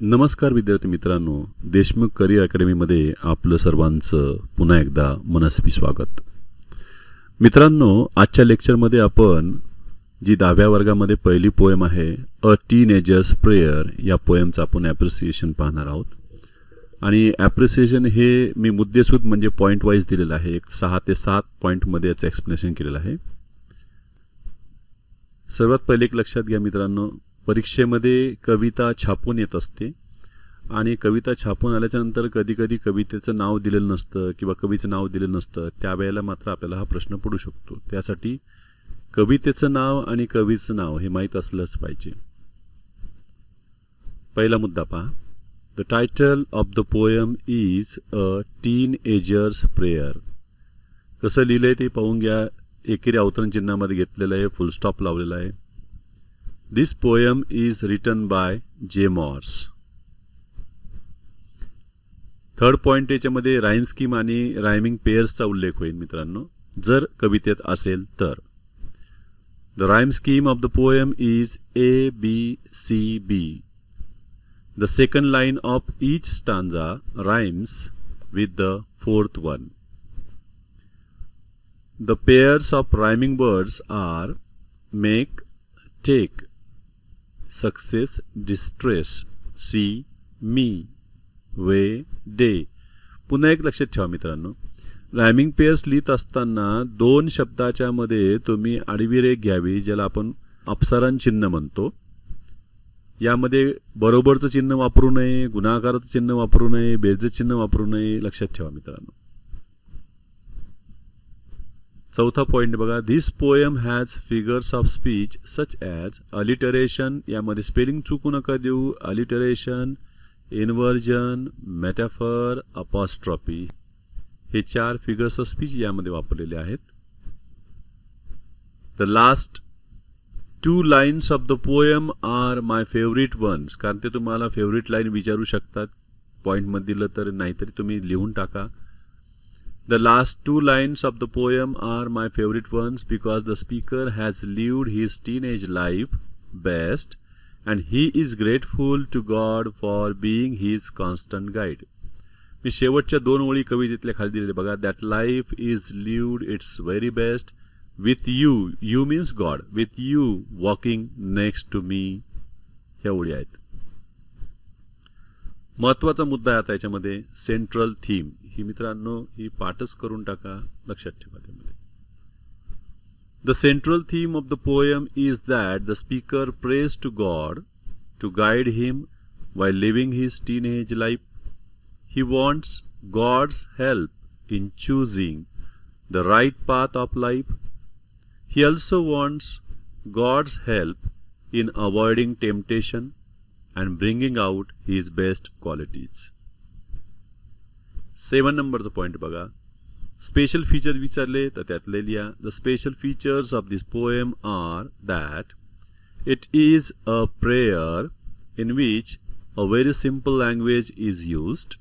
नमस्कार विद्यार्थी मित्रांनो, देशमुख करिअर अकॅडमीमध्ये आपलं सर्वांचं पुन्हा एकदा मनस्वी स्वागत. मित्रांनो, आजच्या लेक्चरमध्ये आपण जी 10व्या वर्गामध्ये पहिली पोएम आहे अ टीनेजर्स प्रेयर या पोएमचं आपण ॲप्रिसिएशन पाहणार आहोत. आणि ॲप्रिसिएशन हे मी मुद्देसूद म्हणजे पॉईंट वाईज दिलेलं आहे. 6 ते 7 पॉईंटमध्ये याचं एक्सप्लेनेशन केलेलं आहे. सर्वात पहिले एक लक्षात घ्या मित्रांनो, परीक्षेमध्ये कविता छापून येत असते आणि कविता छापून आल्याच्यानंतर कधी कधी कवितेचं नाव दिलेलं नसतं किंवा कवीचं नाव दिलेलं नसतं. त्यावेळेला मात्र आपल्याला हा प्रश्न पडू शकतो. त्यासाठी कवितेचं नाव आणि कवीचं नाव हे माहीत असलंच पाहिजे. पहिला मुद्दा पहा. The title of the poem is a teenagers prayer. कसं लिहिलंय ते पाहून घ्या. एकेरी अवतरण चिन्हामध्ये घेतलेलं आहे, फुल स्टॉप लावलेला आहे. This poem is written by J. Morse. Third point याच्यामध्ये राईम स्कीम आणि रायमिंग पेयर्सचा उल्लेख होईल मित्रांनो, जर कवितेत असेल तर. The rhyme scheme of the poem is ABCB. The second line of each stanza rhymes with the fourth one. The pairs of rhyming words are make, take, success, distress, see, me, way, day. पुन्हा एक लक्षात ठेवा मित्रांनो, rhyming pairs लिहित असताना दोन शब्दाच्या मध्ये तुम्ही आडवी रेघ घ्यावी, ज्याला आपण अपसारण चिन्ह म्हणतो. यामध्ये बरोबरचं चिन्ह वापरू नये, गुणाकाराचं चिन्ह वापरू नये, बेरजेचं चिन्ह वापरू नये. लक्षात ठेवा मित्रांनो. चौथा पॉइंट बघा. This poem has figures of speech such as alliteration. यामध्ये स्पेलिंग चुकू नका देऊ. अलिटरेशन, इन्व्हर्जन, मेटाफर, अपॉस्ट्रॉफी हे 4 फिगर्स ऑफ स्पीच यामध्ये वापरलेले आहेत. The last 2 lines of the poem are my favourite ones. कारण ते तुम्हाला फेवरेट लाईन विचारू शकतात. पॉईंटमध्ये दिलं तर, नाहीतरी तुम्ही लिहून टाका. The last 2 lines of the poem are my favorite ones because the speaker has lived his teenage life best and he is grateful to God for being his constant guide. मी शेवटच्या 2 ओळी कवितेतल्या खाली दिलेल्या बघा. That life is lived its very best with you. You means God. With you walking next to me. ह्या ओळी आहेत. महत्वाचा मुद्दा आहे आता याच्यामध्ये सेंट्रल थीम. ही मित्रांनो ही पाठच करून टाका, लक्षात ठेवा. त्यामध्ये the central theme of the poem is that the speaker prays to God to guide him while living his teenage life. He wants God's help in choosing the right path of life. He also wants God's help in avoiding temptation and bringing out his best qualities. 7 नंबरचा point बघा. Special feature विचारले तर त्यातले लिहा. The special features of this poem are that it is a prayer in which a very simple language is used.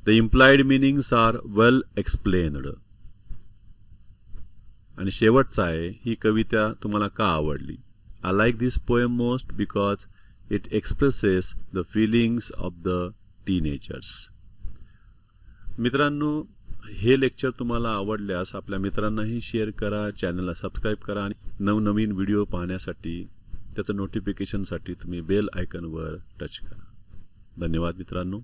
The implied meanings are well explained. आणि शेवटचा आहे, ही कविता तुम्हाला का आवडली. I like this poem most because it expresses the feelings of the teenagers. मित्रांनो, हे लेक्चर तुम्हाला आवडल्यास आपल्या मित्रांनाही शेअर करा, चॅनलला सबस्क्राईब करा आणि नवनवीन व्हिडिओ पाहण्यासाठी त्याचं नोटिफिकेशनसाठी तुम्ही बेल आयकॉनवर टच करा. धन्यवाद मित्रांनो.